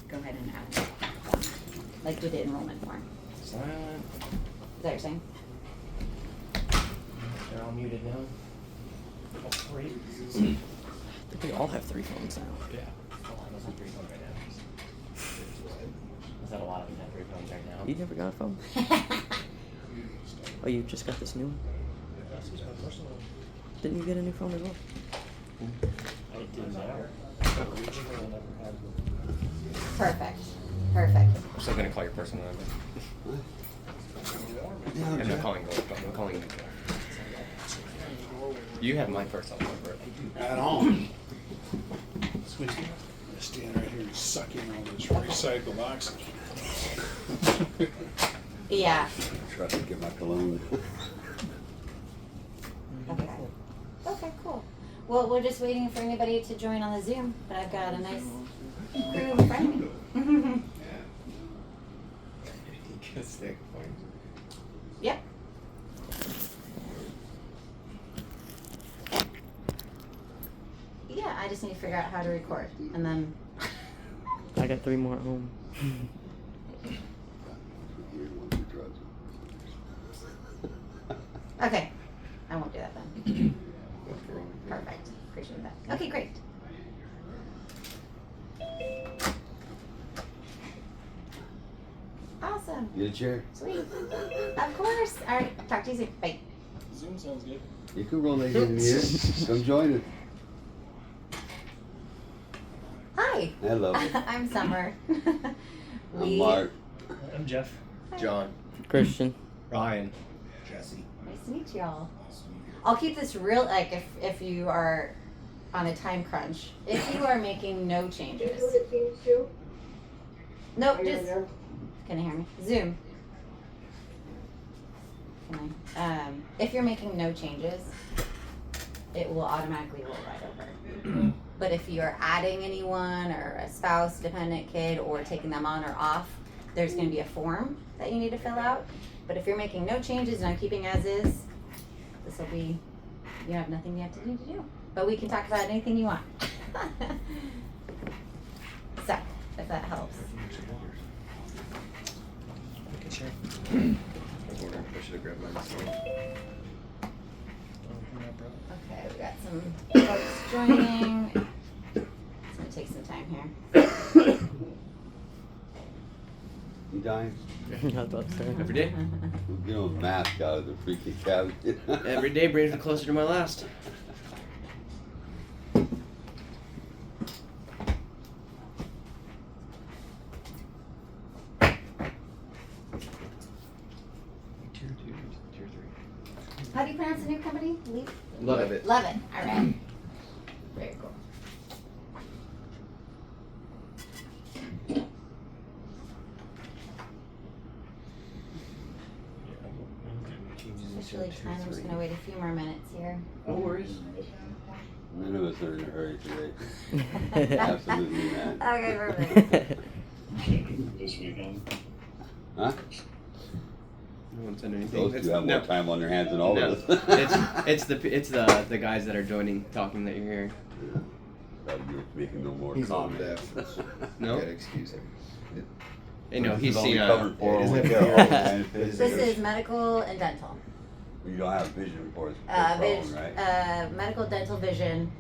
go ahead and add it. Like do the enrollment form. Silent. Is that what you're saying? They're all muted now. All three. I think we all have 3 phones now. Yeah. A lot of us have 3 phones right now. Is that a lot of them have 3 phones right now? You never got a phone? Oh, you just got this new one? Didn't you get a new phone as well? I did never. Perfect. Perfect. I'm still gonna call your personal number. I'm not calling your phone. I'm calling you. You have my personal number. At home. Stand right here and suck in all this recycled oxygen. Yeah. Try to get my cologne. Okay. Okay, cool. Well, we're just waiting for anybody to join on the Zoom, but I've got a nice crew in front of me. You get a stick point. Yep. Yeah, I just need to figure out how to record, and then. I got 3 more at home. Okay, I won't do that then. Perfect. Appreciate that. Okay, great. Awesome. Get a chair. Sweet. Of course. All right. Talk to you soon. Bye. Zoom sounds good. You can roll that in here. Come join us. Hi. Hello. I'm Summer. I'm Mark. I'm Jeff. John. Christian. Ryan. Jesse. Nice to meet y'all. I'll keep this real, like, if you are on a time crunch. If you are making no changes. Nope, just. Can you hear me? Zoom. Can I? If you're making no changes, it will automatically roll right over. But if you're adding anyone or a spouse, dependent, kid, or taking them on or off, there's going to be a form that you need to fill out. But if you're making no changes and I'm keeping as is, this will be, you have nothing you have to do. But we can talk about anything you want. So, if that helps. Okay, sure. I should have grabbed mine. Okay, we got some folks joining. It's gonna take some time here. You dying? I was about to say. Every day. We'll get a mask out of the freaking cabinet. Every day brings me closer to my last. Tier 2, tier 3. How do you pronounce the new company? Leave? Love it. Love it. All right. Very cool. Officially time. I'm just gonna wait a few more minutes here. No worries. None of us are in a hurry today. Absolutely not. Okay, perfect. This weekend. Huh? No one said anything. Those two have more time on their hands than all No. of us. it's the guys that are joining talking that you're hearing. Thought you were making no more He's on comments. deaf. No? You gotta excuse him. You know, This he's is only seen covered for isn't it all hearing? benefits. This is medical and dental. You don't have vision reports for your phone, right? Medical, dental, vision.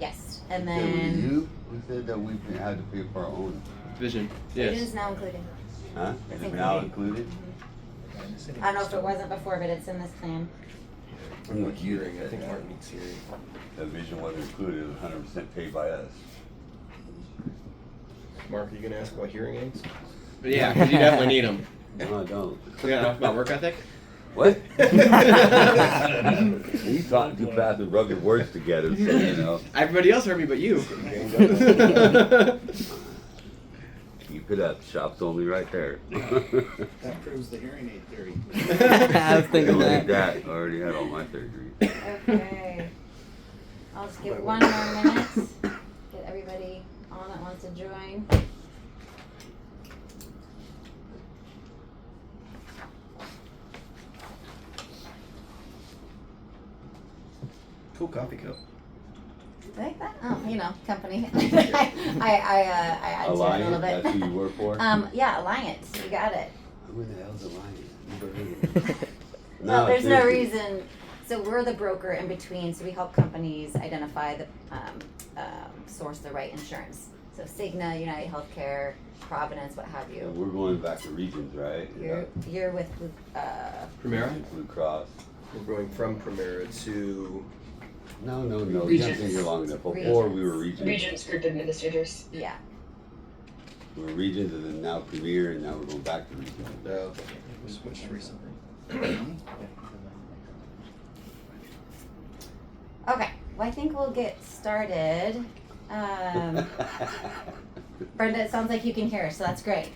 Yes, and Said, was then you who said that we had to pay for our own? Vision. vision's Yes. now included. Huh? It's Is it now included. included? I don't know if it wasn't before, but it's in this plan. I'm with you. Hearing. I think Martin needs hearing. The vision wasn't included, it was 100% paid by us. Mark, are you gonna ask about hearing aids? But yeah, because you definitely need them. No, I don't. We gotta talk about work ethic. What? You talking too fast and rubbing words together, so you know. Everybody else heard me, but you. Keep it up. Shop's only right there. That proves the hearing aid theory. I was thinking Like that. that. I already had all my surgery. Okay. I'll just give 1 more minute. Get everybody on that wants to join. Cool coffee cup. Like that? Oh, you know, company. I add to it a little Alliance, bit. that's who you work for? Yeah, Alliance. You got it. Who the hell's Alliance? Never heard of it. Well, there's no seriously. reason. So we're the broker in between. So we help companies identify the source the right insurance. So Cigna, United Healthcare, Providence, what have Yeah, you. we're going back to regions, right? You're with Primera? Blue Cross. We're going from Primera to. No, you haven't Regions. been here long enough. Before we were regions. Regions Group Administrators. yeah. We were regions and then now Premier and now we're going back to regions. No, we switched recently. Okay. Well, I think we'll get started. Brenda, it sounds like you can hear us, so that's great.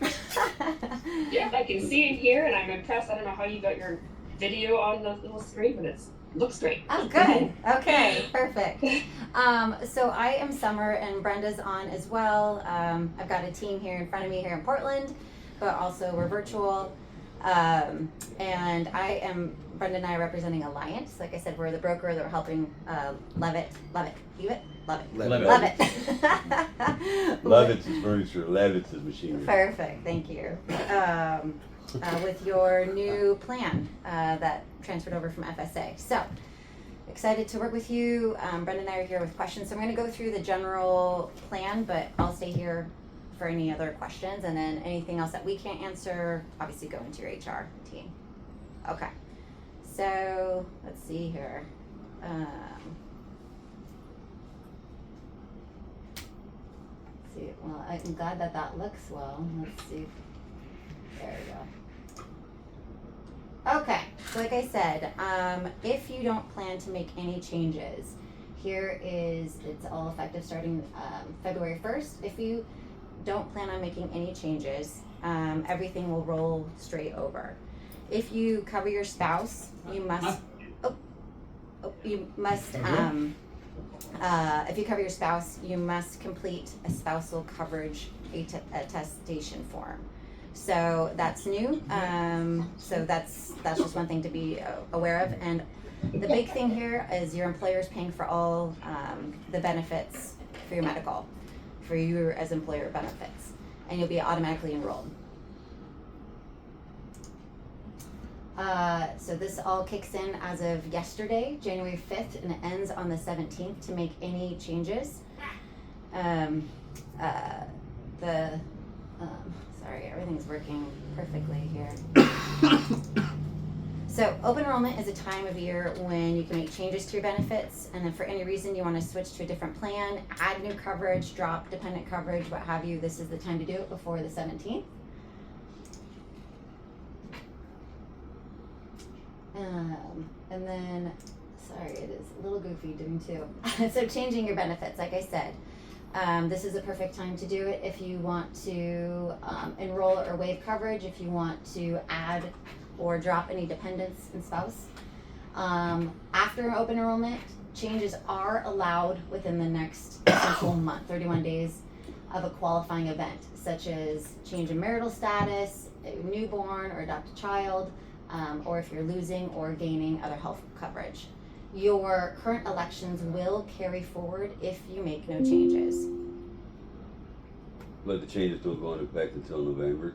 Yeah, I can see and hear, and I'm impressed. I don't know how you got your video on the little screen, but it looks great. Oh, good. Okay, perfect. So I am Summer, and Brenda's on as well. I've got a team here in front of me here in Portland, but also we're virtual. And Brenda and I are representing Alliance. Like I said, we're the broker that we're helping Levitt. Levitz is furniture, Levitz is machinery. Perfect, thank you. With your new plan that transferred over from FSA. So, excited to work with you. Brenda and I are here with questions. So I'm going to go through the general plan, but I'll stay here for any other questions. And then anything else that we can't answer, obviously go into your HR team. Okay. So, let's see here. See, well, I'm glad that looks well. Let's see. There we go. Okay, so like I said, if you don't plan to make any changes, it's all effective starting February 1st. If you don't plan on making any changes, everything will roll straight over. If you cover your spouse, you must, if you cover your spouse, you must complete a spousal coverage attestation form. So that's new. So that's just one thing to be aware of. And the big thing here is your employer is paying for all the benefits for your medical, for you as employer benefits, and you'll be automatically enrolled. So this all kicks in as of yesterday, January 5th, and it ends on the 17th to make any changes. Sorry, everything's working perfectly here. So open enrollment is a time of year when you can make changes to your benefits, and then for any reason you want to switch to a different plan, add new coverage, drop dependent coverage, what have you, this is the time to do it before the 17th. And then, sorry, it is a little goofy doing two. So changing your benefits, like I said, this is a perfect time to do it if you want to enroll or waive coverage, if you want to add or drop any dependents and spouse. After open enrollment, changes are allowed within the next essential month, 31 days of a qualifying event, such as change in marital status, a newborn or adopted child, or if you're losing or gaining other health coverage. Your current elections will carry forward if you make no changes. But the changes don't go into effect until November.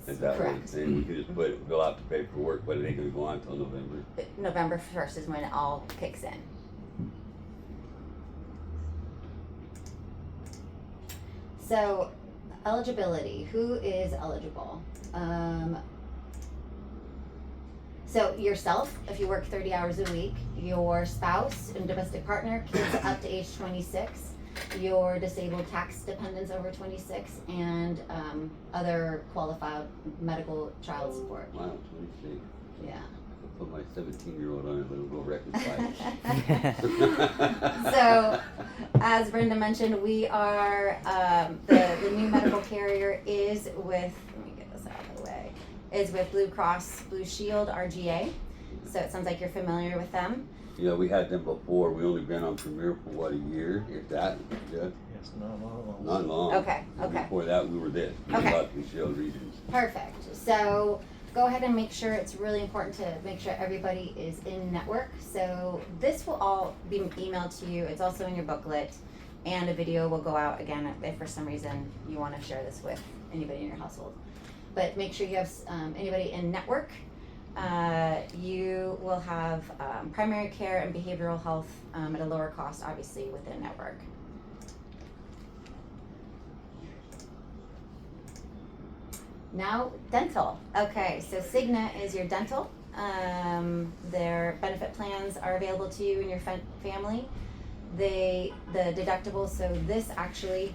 Is that what Correct. it's saying? We can just fill out the paperwork, but it ain't gonna go on until November. November 1st is when it all kicks in. So, eligibility. Who is eligible? So yourself, if you work 30 hours a week, your spouse and domestic partner, kids up to age 26, your disabled tax dependents over 26, and other qualified medical child support. Wow, 26. Yeah. I'll put my 17-year-old on it, but it'll go reconcile. So, as Brenda mentioned, we are, the new medical carrier is with, let me get this out of the way, is with Blue Cross Blue Shield, RGA. So it sounds like you're familiar with them. Yeah, we had them before. We only been on Premier for what, a year, if that? Yeah, Yes, not not long. Okay, And okay. before that, we were this. We Okay. were Blue Shield Regions. Perfect. So go ahead and make sure, it's really important to make sure everybody is in network. So this will all be emailed to you. It's also in your booklet, and a video will go out again if for some reason you want to share this with anybody in your household. But make sure you have anybody in network. You will have primary care and behavioral health at a lower cost, obviously, within network. Now, dental. Okay, so Cigna is your dental. Their benefit plans are available to you and your family. The deductible, so this actually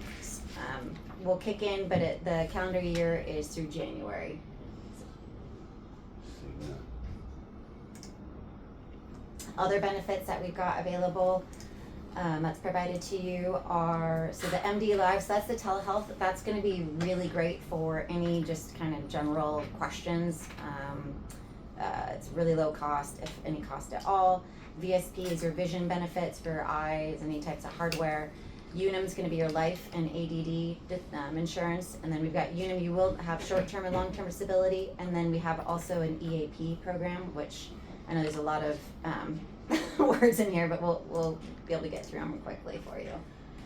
will kick in, but the calendar year is through January. Other benefits that we've got available that's provided to you are, so the MD Live, so that's the telehealth. That's going to be really great for any just kind of general questions. It's really low cost, if any cost at all. VSP is your vision benefits for eyes, any types of hardware. Unum is going to be your life and ADD insurance, and then we've got Unum. You will have short-term and long-term disability, and then we have also an EAP program, which I know there's a lot of words in here, but we'll be able to get through them quickly for you.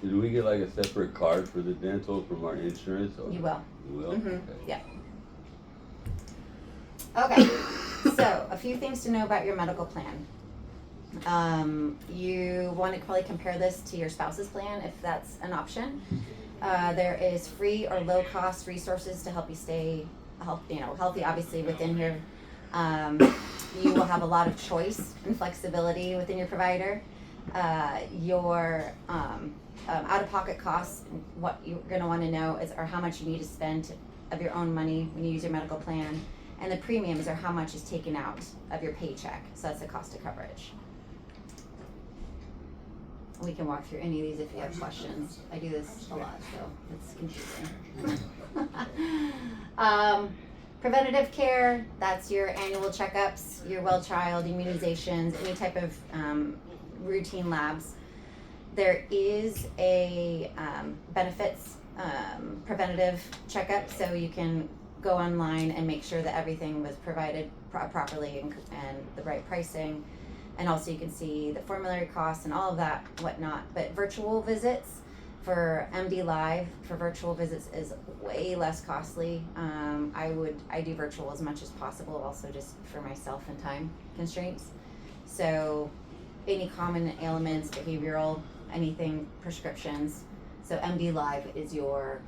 Did we get like a separate card for the dental from our insurance? Or? You will. You will? Mm-hmm. Okay. Yeah. Okay, so a few things to know about your medical plan. You want to probably compare this to your spouse's plan if that's an option. There is free or low cost resources to help you stay healthy, obviously within here. You will have a lot of choice and flexibility within your provider. Your out-of-pocket costs, what you're going to want to know are how much you need to spend of your own money when you use your medical plan, and the premiums are how much is taken out of your paycheck. So that's the cost of coverage. We can walk through any of these if you have questions. I do this a lot, so it's confusing. Preventative care, that's your annual checkups, your well child immunizations, any type of routine labs. There is a benefits preventative checkup, so you can go online and make sure that everything was provided properly and the right pricing. And also you can see the formulary costs and all of that, whatnot. But virtual visits for MD Live, for virtual visits is way less costly. I do virtual as much as possible, also just for myself and time constraints. So any common ailments, behavioral, anything, prescriptions. So MD Live is your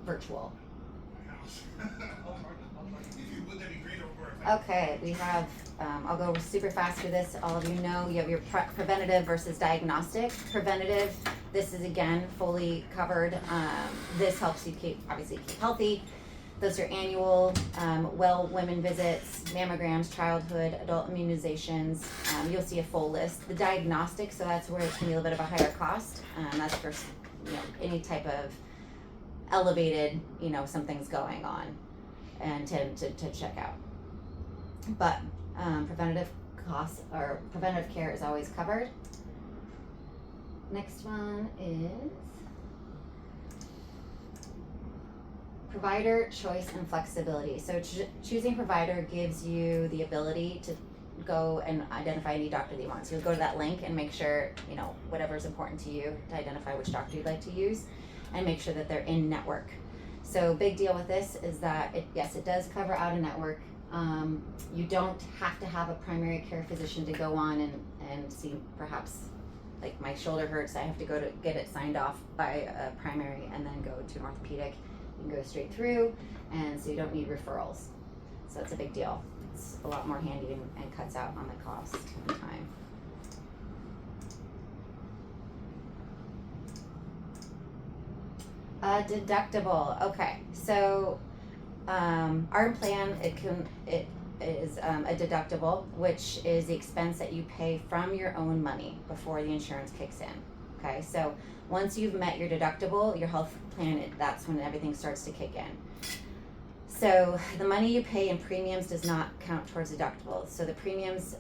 virtual. Okay, we have, I'll go super fast through this. All of you know, you have your preventative versus diagnostic. Preventative, this is again fully covered. This helps you keep healthy. Those are annual well women visits, mammograms, childhood, adult immunizations. You'll see a full list. The diagnostic, so that's where it's going to be a little bit of a higher cost. That's for any type of elevated, something's going on, and to check out. But preventative costs or preventative care is always covered. Next one is provider choice and flexibility. So choosing provider gives you the ability to go and identify any doctor that you want. So you'll go to that link and make sure, whatever is important to you to identify which doctor you'd like to use, and make sure that they're in network. So big deal with this is that it does cover out of network. You don't have to have a primary care physician to go on and see, perhaps like my shoulder hurts, I have to go to get it signed off by a primary and then go to an orthopedic. You can go straight through, and so you don't need referrals. So it's a big deal. It's a lot more handy and cuts out on the cost and time. Deductible. Okay, so our plan, it is a deductible, which is the expense that you pay from your own money before the insurance kicks in. Okay, so once you've met your deductible, your health plan, that's when everything starts to kick in. So the money you pay in premiums does not count towards deductibles. So the premiums,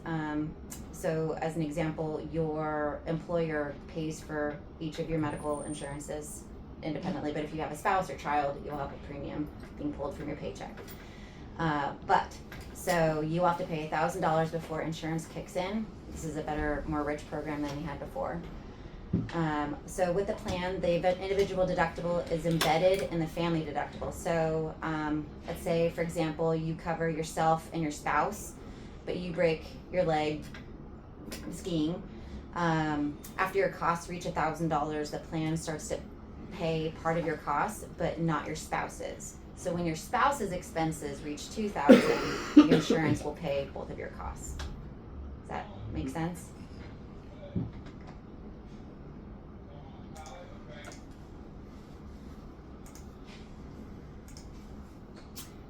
so as an example, your employer pays for each of your medical insurances independently, but if you have a spouse or child, you'll have a premium being pulled from your paycheck. So you have to pay $1,000 before insurance kicks in. This is a better, more rich program than we had before. So with the plan, the individual deductible is embedded in the family deductible. So let's say, for example, you cover yourself and your spouse, but you break your leg skiing. After your costs reach $1,000, the plan starts to pay part of your costs, but not your spouse's. So when your spouse's expenses reach $2,000, the insurance will pay both of your costs. Does that make sense?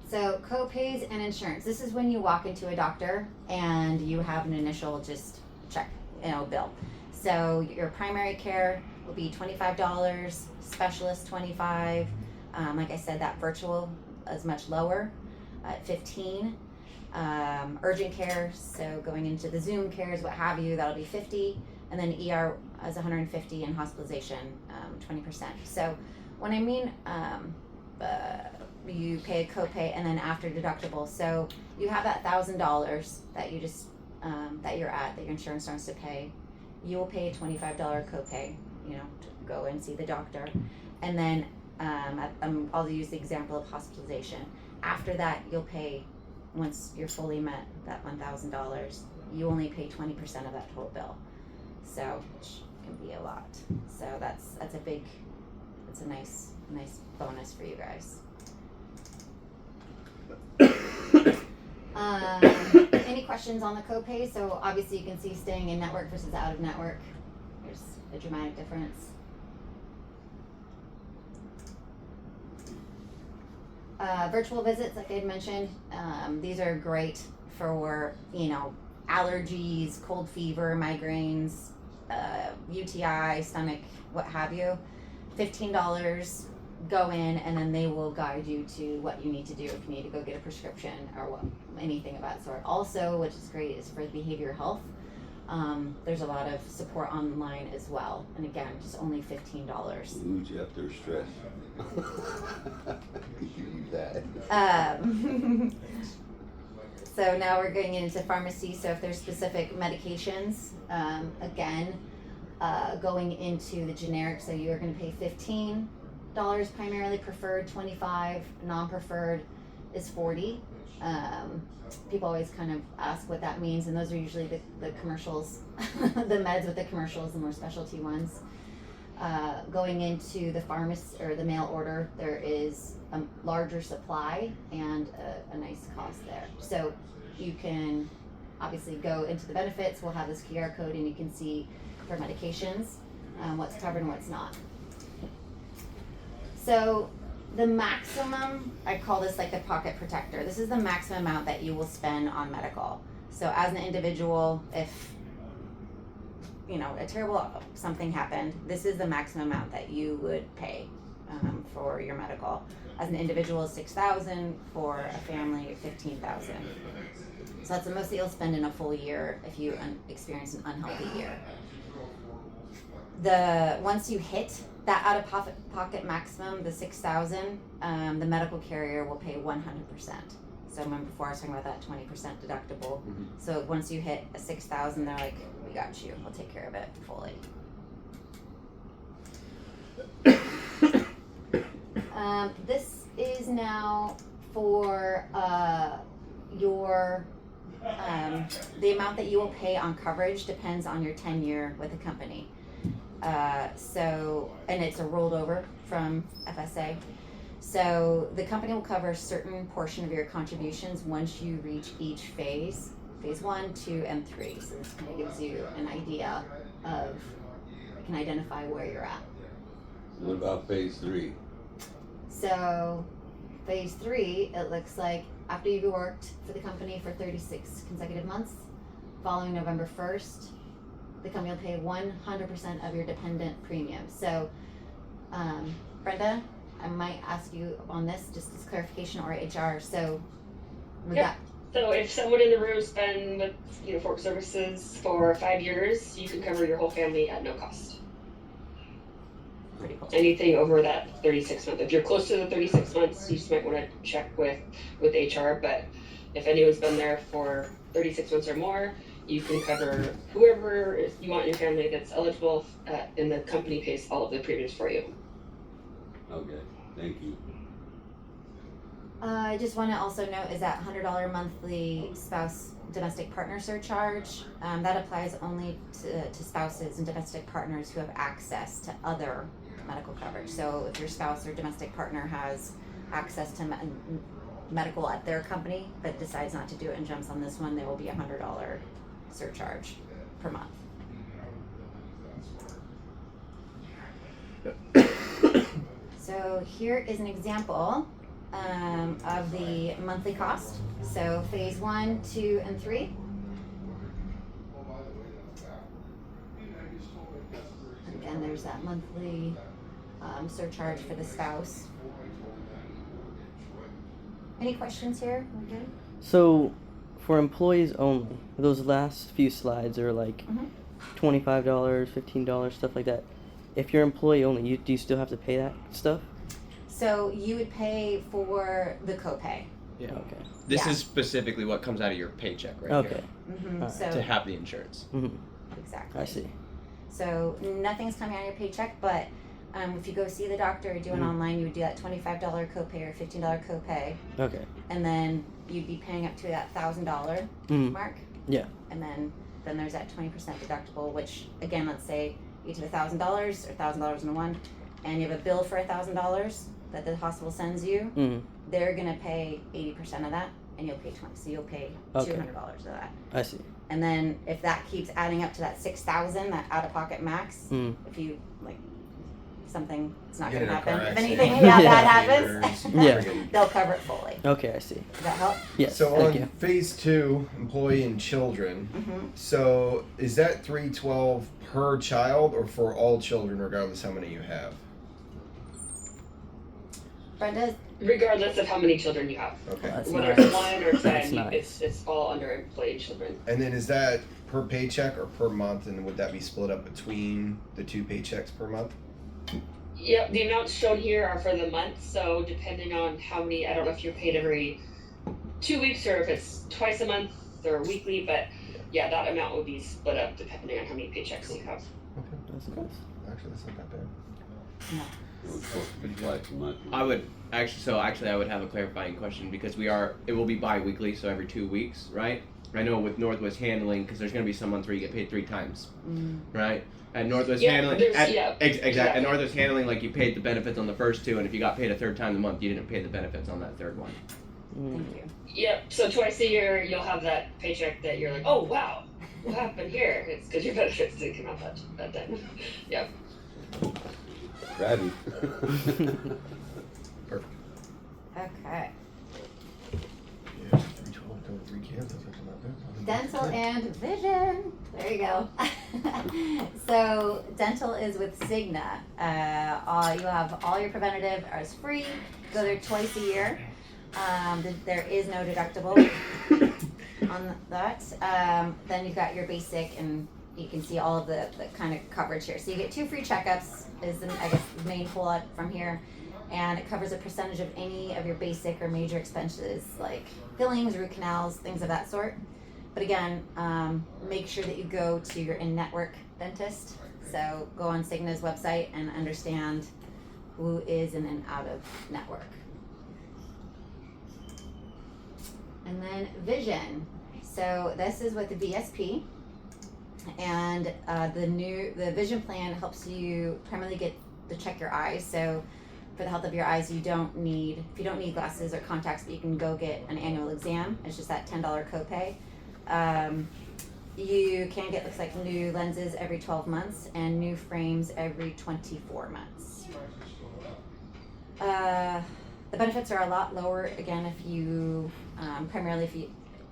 So co-pays and insurance. This is when you walk into a doctor and you have an initial just check, bill. So your primary care will be $25, specialist $25. Like I said, that virtual is much lower at $15. Urgent care, so going into the Zoom cares, what have you, that'll be $50. And then ER is $150 and hospitalization 20%. So when I mean you pay a copay and then after deductible, so you have that $1,000 that you just that your insurance starts to pay. You will pay a $25 copay, to go and see the doctor, and then I'll use the example of hospitalization. After that, you'll pay, once you're fully met that $1,000, you only pay 20% of that total bill. So, which can be a lot. So that's a nice bonus for you guys. Any questions on the copay? So obviously you can see staying in network versus out of network. There's a dramatic difference. Virtual visits, like I had mentioned, these are great for, allergies, cold fever, migraines, UTI, stomach, what have you. $15, go in, and then they will guide you to what you need to do if you need to go get a prescription or anything of that sort. Also, which is great, is for behavioral health. There's a lot of support online as well, and again, just only $15. Lose you after stress. You that. So now we're going into pharmacy. So if there's specific medications, again, going into the generic, so you're going to pay $15 primarily preferred, $25 non-preferred is $40. People always kind of ask what that means, and those are usually the commercials, the meds with the commercials, the more specialty ones. Going into the pharmacy or the mail order, there is a larger supply and a nice cost there. So you can obviously go into the benefits. We'll have this QR code, and you can see for medications what's covered and what's not. So the maximum, I call this like the pocket protector. This is the maximum amount that you will spend on medical. So as an individual, if a terrible something happened, this is the maximum amount that you would pay for your medical. As an individual, $6,000. For a family, $15,000. So that's the most that you'll spend in a full year if you experience an unhealthy year. Once you hit that out-of-pocket maximum, the $6,000, the medical carrier will pay 100%. So remember before I was talking about that 20% deductible. Mm-hmm. So once you hit a $6,000, they're like, we got you. We'll take care of it fully. This is now for your the amount that you will pay on coverage depends on your tenure with the company. And it's a rolled over from FSA. So the company will cover a certain portion of your contributions once you reach each phase 1, 2, and 3. So this kind of gives you an idea of, you can identify where you're at. What about phase 3? So phase 3, it looks like after you've worked for the company for 36 consecutive months, following November 1st, the company will pay 100% of your dependent premium. So, Brenda, I might ask you on this, just as clarification, or HR. So, So if someone in the room's been with Fork Services for 5 years, you can cover your whole family at no cost. pretty cool. Anything over that 36 month. If you're close to the 36 months, you just might want to check with HR. But if anyone's been there for 36 months or more, you can cover whoever you want in your family that's eligible, and the company pays all of the premiums for you. Okay, thank you. I just want to also note is that $100 monthly spouse domestic partner surcharge. That applies only to spouses and domestic partners who have access to other medical coverage. So if your spouse or domestic partner has access to medical at their company but decides not to do it and jumps on this one, there will be a $100 surcharge per month. So here is an example of the monthly cost. So phase 1, 2, and 3. And again, there's that monthly surcharge for the spouse. Any questions here? Okay. So, for employees only, those last few slides are like $25, $15, stuff like that. If you're employee only, do you still have to pay that stuff? So you would pay for the copay. Yeah. Okay. This Yeah. is specifically what comes out of your paycheck right Okay. Mm-hmm. Alright. So here to have the insurance. exactly. I see. So nothing's coming out of your paycheck, but if you go see the doctor or do an online, you would do that $25 copay or $15 copay, Okay. and then you'd be paying up to that $1,000 mark. Yeah. And then there's that 20% deductible, which again, let's say you did $1,000 or $1,000 in one, and you have a bill for $1,000 that the hospital sends you. They're gonna pay 80% of that, and you'll pay 20. So you'll pay $200 of that. I see. And then if that keeps adding up to that $6,000, that out-of-pocket max, if you like something, it's not Get gonna in a car happen. If accident. anything Yeah. bad happens, Yeah. they'll cover it fully. Okay, I see. Does that help? Yes. So thank on you. phase 2, employee and children. So is that $312 per child or for all children, regardless how many you have? Brenda, Regardless of how many children you have. Okay. That's Whether nice. it's 1 or 10, That's nice. it's all under employee children. And then is that per paycheck or per month, and would that be split up between the 2 paychecks per month? Yep, the amounts shown here are for the month, so depending on how many, I don't know if you're paid every 2 weeks or if it's twice a month or weekly, but yeah, that amount would be split up depending on how many paychecks you have. That's nice. Actually, that's not that bad. It was supposed to be twice a month. I would actually I would have a clarifying question because it will be bi-weekly, so every 2 weeks, right? I know with Northwest Handling, because there's going to be some months where you get paid 3 times, right? At Northwest Yeah, Handling, there's- at, yeah, exactly. exactly. At Northwest Handling, like you paid the benefits on the first 2, and if you got paid a third time a month, you didn't pay the benefits on that third one. thank you. Yep, so twice a year you'll have that paycheck that you're like, oh wow, what happened here? It's because your benefits didn't come out that time. Yep. Ready. Okay. Yeah, 312 times 3 kids, that's actually not bad. Dental and vision. There you go. So dental is with Cigna. You'll have all your preventative is free. Go there twice a year. There is no deductible on that. Then you've got your basic, and you can see all of the kind of coverage here. So you get 2 free checkups is the main pull-out from here. And it covers a percentage of any of your basic or major expenses like fillings, root canals, things of that sort. But again, make sure that you go to your in-network dentist. So go on Cigna's website and understand who is in and out of network. And then vision. So this is with the VSP. And the vision plan helps you primarily get to check your eyes. So for the health of your eyes, if you don't need glasses or contacts, but you can go get an annual exam. It's just that $10 copay. You can get, looks like, new lenses every 12 months and new frames every 24 months. The benefits are a lot lower, again, if you, primarily if you,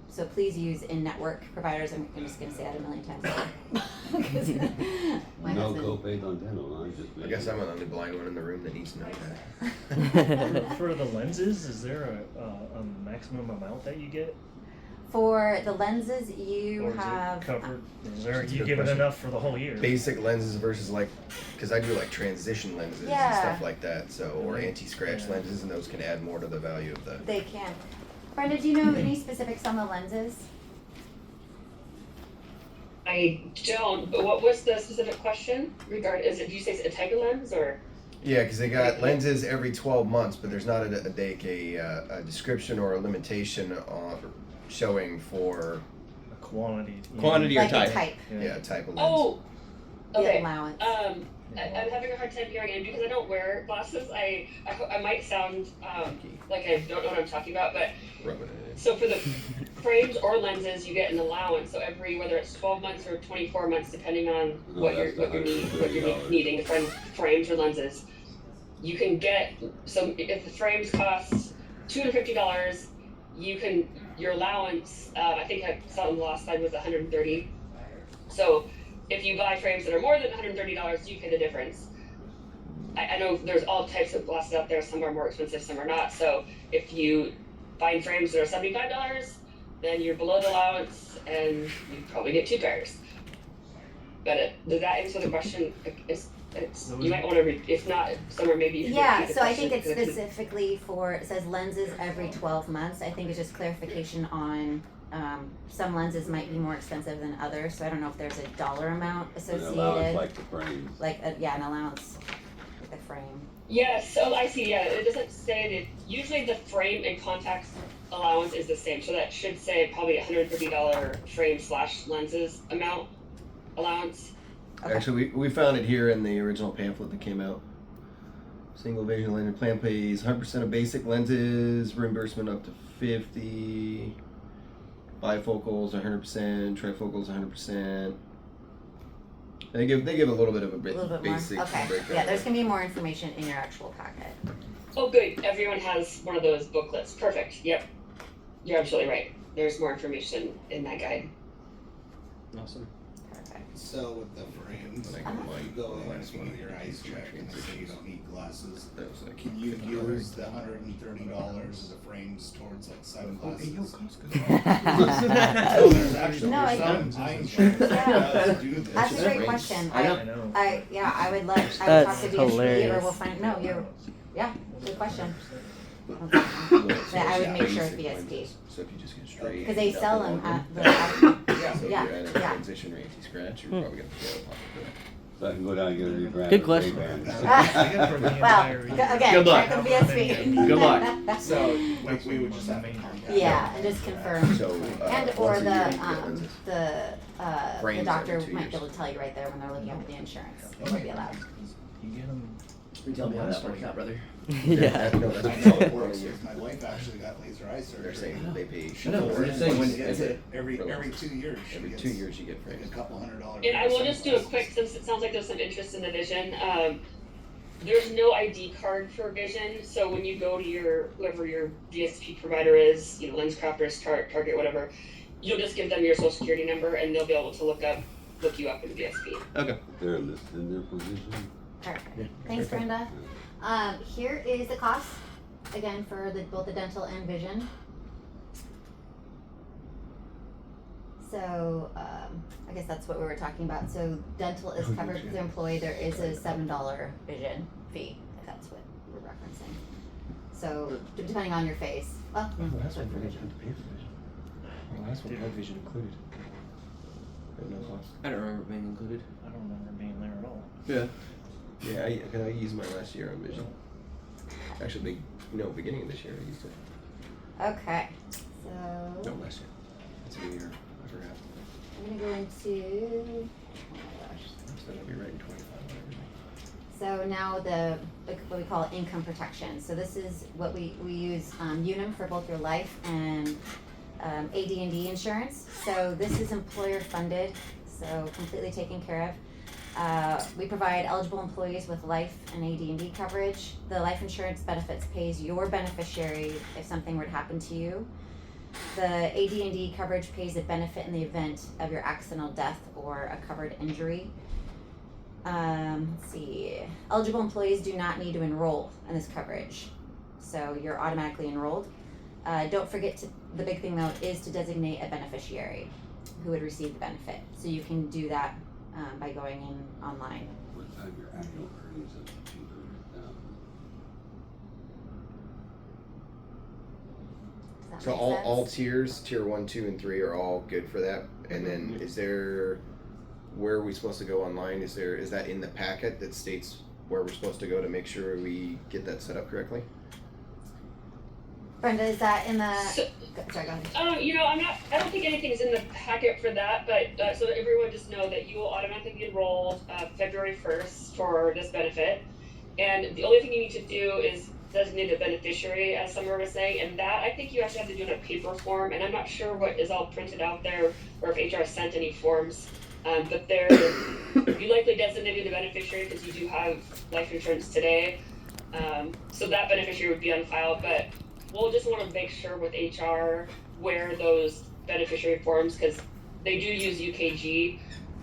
so please use in-network providers. I'm just going to say that a million times. My No husband- copays on dental, huh? Just I guess I'm the only blind one in the room that needs to know that. For the lenses, is there a maximum amount that you get? For the lenses, Or you is it have covered? Is there, That's a you good give it question. enough for the whole year? Basic lenses versus like, because I do like transition lenses and Yeah. stuff like that. So or anti-scratch Yeah. lenses, and those can add more to the value of the. they can. Brenda, do you know any specifics on the lenses? I don't, but what was the specific question regarding, did you say it's a type of lens or? Yeah, because they got lenses every 12 months, but there's not a description or a limitation on showing for A quantity. yeah. Quantity or Like type? a type, yeah type of lens. Oh, the okay. allowance. I'm having a hard time hearing it because I don't wear glasses. I might sound like I don't know what I'm talking about, but Rubbing it in. so for the frames or lenses, you get an allowance. So every, whether it's 12 months or 24 months, depending on No, what you're that's $130. needing, frames or lenses, you can get. So if the frames cost $250, you can, your allowance. I think I saw on the last slide was $130. So if you buy frames that are more than $130, you pay the difference. I know there's all types of glasses out there. Some are more expensive, some are not. So if you find frames that are $75, then you're below the allowance, and you probably get 2 pairs. But does that answer the question? You might want to. If not, somewhere maybe. You should Yeah, repeat the so I think question, it's 'cause specifically for, it says lenses every 12 months. I think it's just clarification on, some lenses might be more expensive than others, so I don't know if there's a dollar amount An allowance associated. like the frames. Like, an allowance with the frame. Yes, so I see, yeah, it doesn't say that, usually the frame and contacts allowance is the same, so that should say probably $130 frame / lenses amount allowance. Okay. Actually, we found it here in the original pamphlet that came out. Single vision lens plan pays 100% of basic lenses, reimbursement up to 50. Bifocals 100%, trifocals 100%. They give a little bit of a A little bit more, basic okay, breakdown. yeah, there's gonna be more information in your actual packet. Oh, good, everyone has one of those booklets, perfect, yep. You're absolutely right, there's more information in that guide. Awesome. Perfect. So with the frames, Like, if you go the in last and one get of your the eyes checked and they say you don't need glasses, That was like can you $50. use the $130 as a frames towards like sunglasses? No, There's actually, No, there's I- some eye insurance that does do this. That's a great Frames. question. I know. I know. I would love, I would talk That's to DSP or hilarious. we'll find, no, yeah, good question. Well, That I would it's make sure basic it's BSP. lenses, so if you just get straight. Cause they down sell the them one, at the, So if yeah, you're adding yeah. transition or anti-scratch, you're Hmm. probably gonna pay out of pocket for that. So I can go down and get a new brand Good of question. Ray-Bans. well, again, Good luck. check with BSP. Good luck. So, like, we would just have to contact. Yeah, and just confirm. So, And or once a year you the, get lenses. the Frames doctor every 2 might years. be able to tell you right there when they're looking at the insurance. It might be allowed. You get them. Tell me how that works out, brother. Yeah. No, I that's know it works, because my wife actually got laser eye surgery. They're saying they pay. I know, we're just saying when- She gets it every for 2 years. She Every gets 2 years you get like frames. a couple $100. And I will just do a quick, since it sounds like there's some interest in the vision, there's no ID card for vision, so when you go to your, whoever your DSP provider is, Lens Crafters, Target, whatever, you'll just give them your social security number and they'll be able to look you up in DSP. Okay. They're listed in their position. Perfect. Thanks, Brenda. Here is the cost, again, for both the dental and vision. So, I guess that's what we were talking about. So dental is covered for the employee. There is a $7 vision fee, if that's what we're referencing. So, depending on your face. Well, Last one, vision included. At no cost. I don't remember being included. I don't remember being there at all. Yeah. Yeah, I used mine last year on vision. Actually, beginning of this year I used it. okay. No, So, last year. It's a new year. I forgot. I'm gonna go into, oh my gosh. So I'll be writing 25 on everything. So now what we call income protection. So this is what we use Unum for both your life and AD&D insurance. So this is employer funded, so completely taken care of. We provide eligible employees with life and AD&D coverage. The life insurance benefits pays your beneficiary if something were to happen to you. The AD&D coverage pays a benefit in the event of your accidental death or a covered injury. Let's see. Eligible employees do not need to enroll in this coverage, so you're automatically enrolled. Don't forget the big thing though is to designate a beneficiary who would receive the benefit. So you can do that by going in online. What time your annual earnings of 200,000? Does that So make all sense? tiers, tier 1, 2, and 3 are all good for that. And then is there, where are we supposed to go online? Is that in the packet that states where we're supposed to go to make sure we get that set up correctly? Brenda, is that in the? So- Sorry, go ahead. I don't think anything's in the packet for that, but so that everyone just know that you will automatically be enrolled February 1st for this benefit. And the only thing you need to do is designate a beneficiary, as Summer was saying, and that I think you actually have to do in a paper form, and I'm not sure what is all printed out there or if HR sent any forms. But you likely designated a beneficiary because you do have life insurance today. So that beneficiary would be on file, but we'll just want to make sure with HR where those beneficiary forms, because they do use UKG,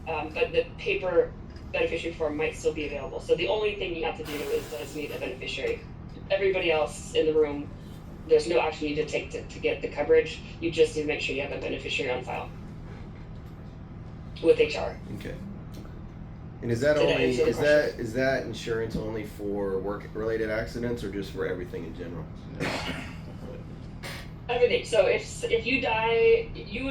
but the paper beneficiary form might still be available. So the only thing you have to do is designate a beneficiary. Everybody else in the room, there's no action you need to take to get the coverage. You just need to make sure you have a beneficiary on file with HR. Okay. And is that Did I only, answer the is that insurance only for work-related accidents or just for everything in general? Everything. So if you die,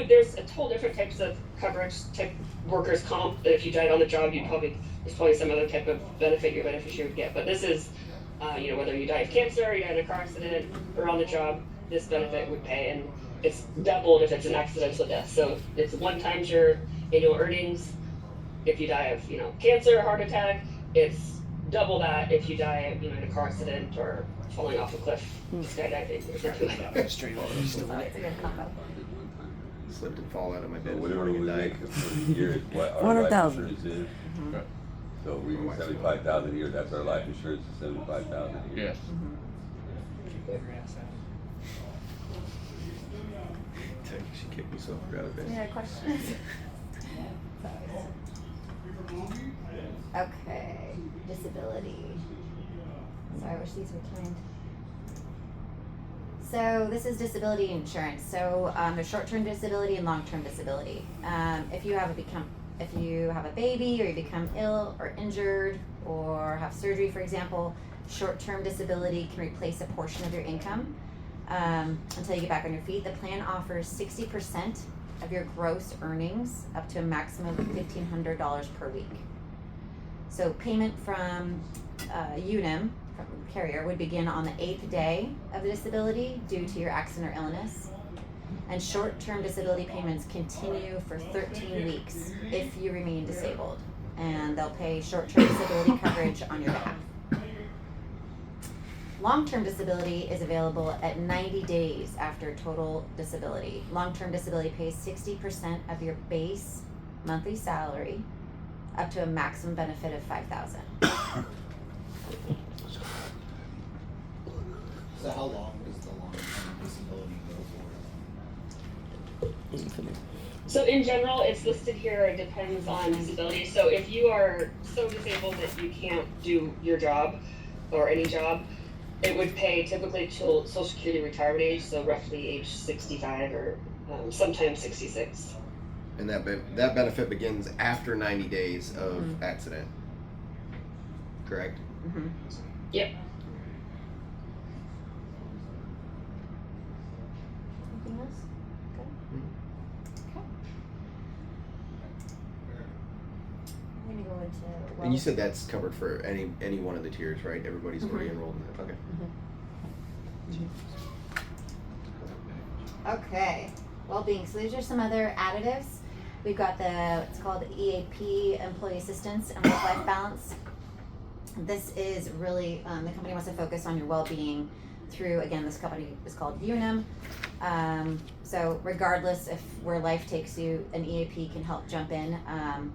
there's a whole different types of coverage, type workers' comp. That if you died on the job, there's probably some other type of benefit your beneficiary would get. But this is, whether you die of cancer, or you die in a car accident, or on the job, this benefit would pay, and it's doubled if it's an accidental death. So it's 1 times your annual earnings. If you die of cancer or heart attack, it's double that if you die in a car accident or falling off a cliff, skydiving or something like that. Straight So it's a good combo. Slipped and fall out of my So bed this whatever morning we and died. make for the year is what our life 400,000. insurance is. Right. So we do 75,000 a year, that's our life insurance is 75,000 a year. Yes. She kicked me so I forgot a bit. Any other questions? Okay, disability. Sorry, I wish these were timed. So this is disability insurance. So there's short-term disability and long-term disability. If you have a baby or you become ill or injured or have surgery, for example, short-term disability can replace a portion of your income until you get back on your feet. The plan offers 60% of your gross earnings up to a maximum of $1,500 per week. So payment from UNIM, from the carrier, would begin on the 8th day of the disability due to your accident or illness. And short-term disability payments continue for 13 weeks if you remain disabled. And they'll pay short-term disability coverage on your behalf. Long-term disability is available at 90 days after total disability. Long-term disability pays 60% of your base monthly salary up to a maximum benefit of $5,000. So how long does the long-term disability go for? Infinite. So in general, it's listed here, it depends on disability. So if you are so disabled that you can't do your job or any job, it would pay typically till Social Security retirement age, so roughly age 65 or sometimes 66. And that benefit begins after 90 days of accident. Correct? Mm-hmm. Yep. Anything else? Good. Okay. I'm gonna go into. And you said that's covered for any one of the tiers, right? Everybody's already enrolled in it. Okay. Okay. Well-being. So these are some other additives. We've got it's called EAP, Employee Assistance and Work-Life Balance. This is really, the company wants to focus on your well-being through, again, this company is called UNIM. So regardless if where life takes you, an EAP can help jump in.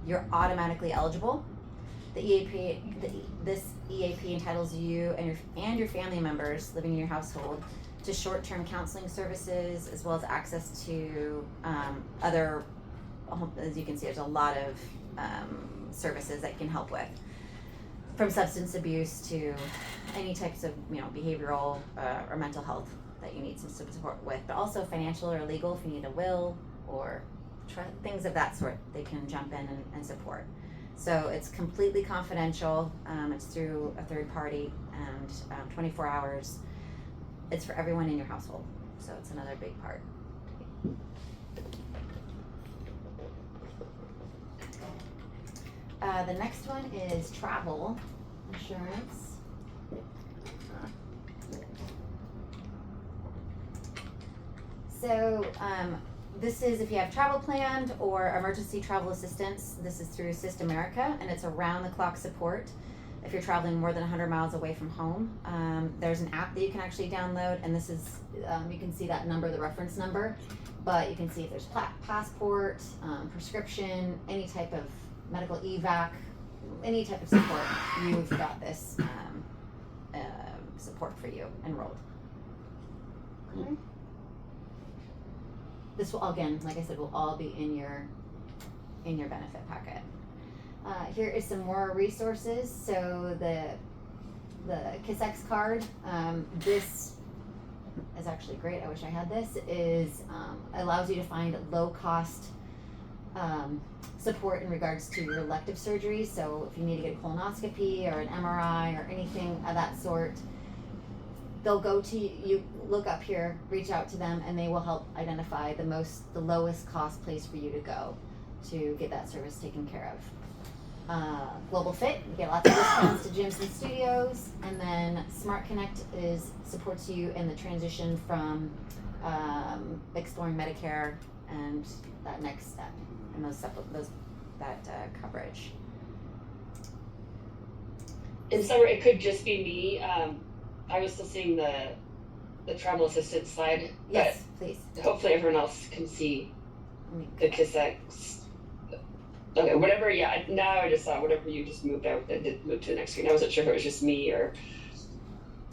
You're automatically eligible. This EAP entitles you and your family members living in your household to short-term counseling services, as well as access to other, as you can see, there's a lot of services that you can help with. from substance abuse to any types of, behavioral or mental health that you need some support with, but also financial or legal if you need a will or things of that sort, they can jump in and support. So it's completely confidential. It's through a third party and 24 hours. It's for everyone in your household. So it's another big part. The next one is travel insurance. So this is if you have travel planned or emergency travel assistance. This is through Assist America, and it's around-the-clock support if you're traveling more than 100 miles away from home. There's an app that you can actually download, and this is, you can see that number, the reference number, but you can see if there's passport, prescription, any type of medical evac, any type of support, you've got this support for you enrolled. Okay. This will, again, like I said, will all be in your benefit packet. Here is some more resources. So the KISX card, this is actually great. I wish I had this. Is allows you to find low cost support in regards to your elective surgeries. So if you need to get a colonoscopy or an MRI or anything of that sort, they'll go to you, look up here, reach out to them, and they will help identify the lowest cost place for you to go to get that service taken care of. Global Fit, you get lots of discounts to gyms and studios, and then Smart Connect supports you in the transition from exploring Medicare and that next step and that coverage. In summary, it could just be me. I was still seeing the travel assistance slide. Yes, please. Hopefully everyone else can see the KISX. Okay, whatever, yeah, now I just saw whatever you just moved out and did move to the next screen. I wasn't sure if it was just me or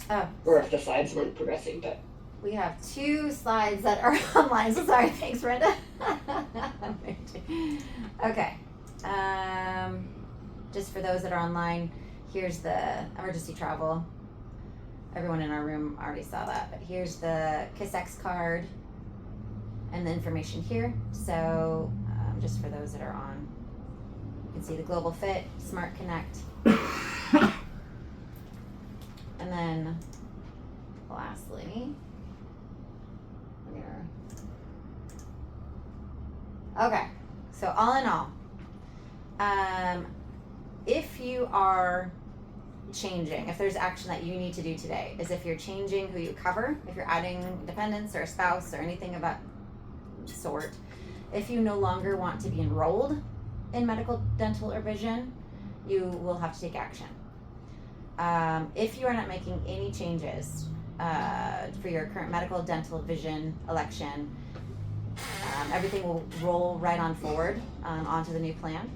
if the slides weren't progressing, but. We have 2 slides that are online, so sorry, thanks Brenda. Okay, just for those that are online, here's the emergency travel. Everyone in our room already saw that, but here's the KISX card and the information here. So just for those that are on, you can see the Global Fit, Smart Connect, and then lastly, okay, so all in all, if you are changing, if there's action that you need to do today, is if you're changing who you cover, if you're adding dependents or a spouse or anything of that sort, if you no longer want to be enrolled in medical, dental, or vision, you will have to take action. If you are not making any changes for your current medical, dental, vision election, everything will roll right on forward onto the new plan.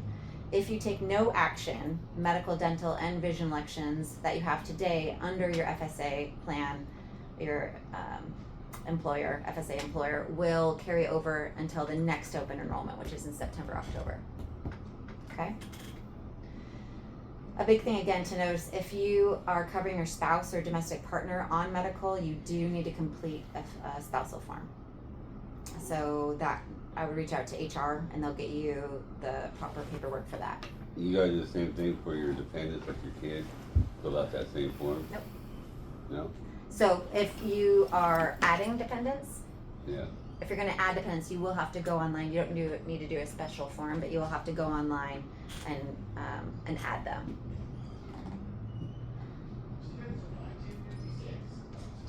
If you take no action, medical, dental, and vision elections that you have today under your FSA plan, your FSA employer will carry over until the next open enrollment, which is in September, October. Okay? A big thing again to notice, if you are covering your spouse or domestic partner on medical, you do need to complete a spousal form. So that I would reach out to HR and they'll get you the proper paperwork for that. You guys do the same thing for your dependents, like your kid? Fill out that same form? Nope. No? So if you are adding dependents, Yeah. if you're going to add dependents, you will have to go online. You don't need to do a special form, but you will have to go online and add them.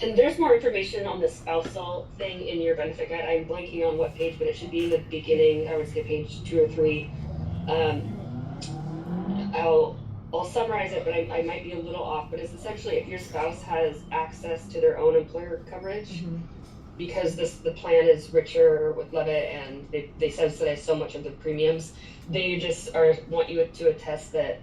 And there's more information on the spousal thing in your benefit guide. I'm blanking on what page, but it should be in the beginning. I would say page 2 or 3. I'll summarize it, but I might be a little off. But it's essentially if your spouse has access to their own employer coverage, because the plan is richer with Levitt and they subsidize so much of the premiums, they just want you to attest that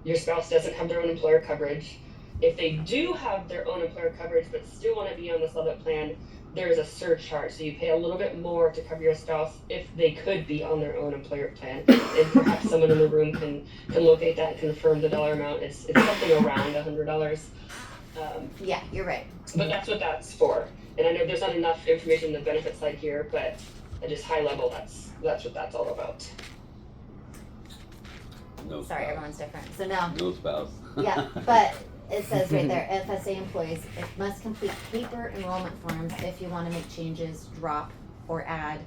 your spouse doesn't have their own employer coverage. If they do have their own employer coverage but still want to be on this Levitt plan, there is a surcharge, so you pay a little bit more to cover your spouse if they could be on their own employer plan. And perhaps someone in the room can locate that and confirm the dollar amount. It's something around $100. Yeah, you're right. But that's what that's for. And I know there's not enough information in the benefit side here, but at just high level, that's what that's all about. No Sorry, spouse. everyone's different. So no. No spouse. Yeah, but it says right there, FSA employees must complete paper enrollment forms if you want to make changes, drop, or add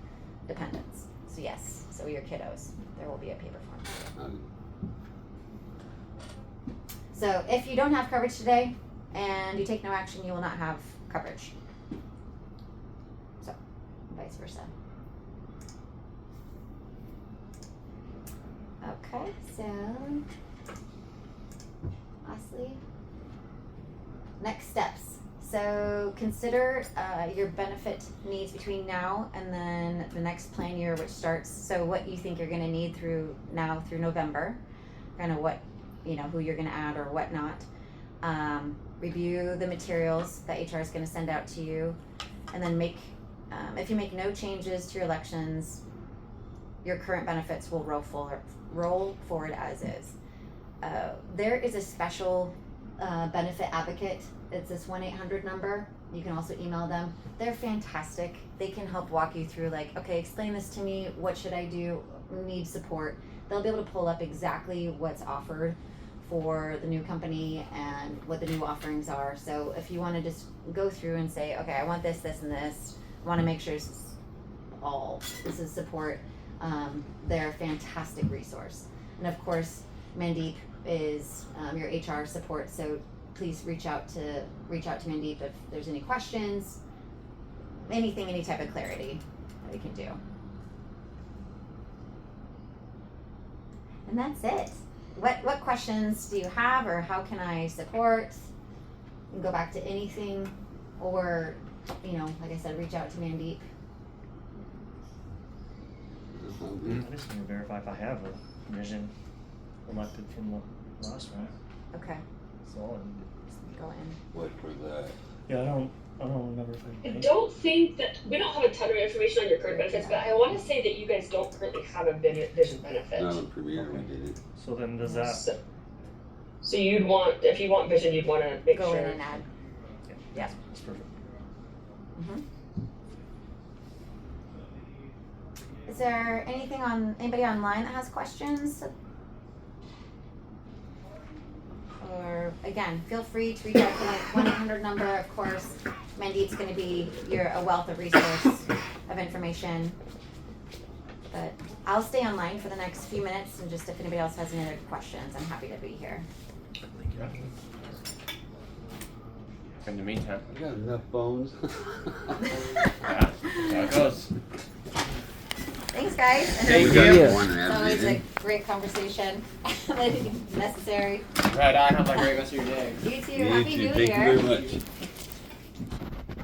dependents. So yes, so your kiddos, there will be a paper form. So if you don't have coverage today and you take no action, you will not have coverage. So, vice versa. Okay, so lastly, next steps. So consider your benefit needs between now and then the next plan year, which starts. So what you think you're going to need through now through November, kind of what, who you're going to add or whatnot. Review the materials that HR is going to send out to you, and then if you make no changes to your elections, your current benefits will roll forward as is. There is a special benefit advocate. It's this 1-800 number. You can also email them. They're fantastic. They can help walk you through, like, okay, explain this to me. What should I do? Need support. They'll be able to pull up exactly what's offered for the new company and what the new offerings are. So if you want to just go through and say, okay, I want this, this, and this. I want to make sure this is support. They're a fantastic resource. And of course, Mandeep is your HR support. So please reach out to Mandeep if there's any questions, anything, any type of clarity that we can do. And that's it. What questions do you have, or how can I support? You can go back to anything, or like I said, reach out to Mandeep. I just need to verify if I have a vision elected from the last one. Okay, So go in. What for that? yeah, I don't remember if I I paid. don't think that we don't have a ton of information on your current benefits, but I want to say that you guys don't currently have a vision benefit. No, in Premier we did it. So then does that? So you'd want, if you want vision, you'd want to make Go sure. in and add. Yeah. That's perfect. Mm-hmm. Is there anybody online that has questions? Or again, feel free to reach out to my 1-800 number. Of course, Mandeep's going to be a wealth of resource of information. But I'll stay online for the next few minutes, and just if anybody else has any other questions, I'm happy to be here. In the meantime, I got enough phones. yeah, there it goes. Thanks, guys. And Thank We got you. one it's ad always a reading. great conversation. Necessary. Right on. Have a great rest of your day. You too. You Happy too. New Thank Year. you very much.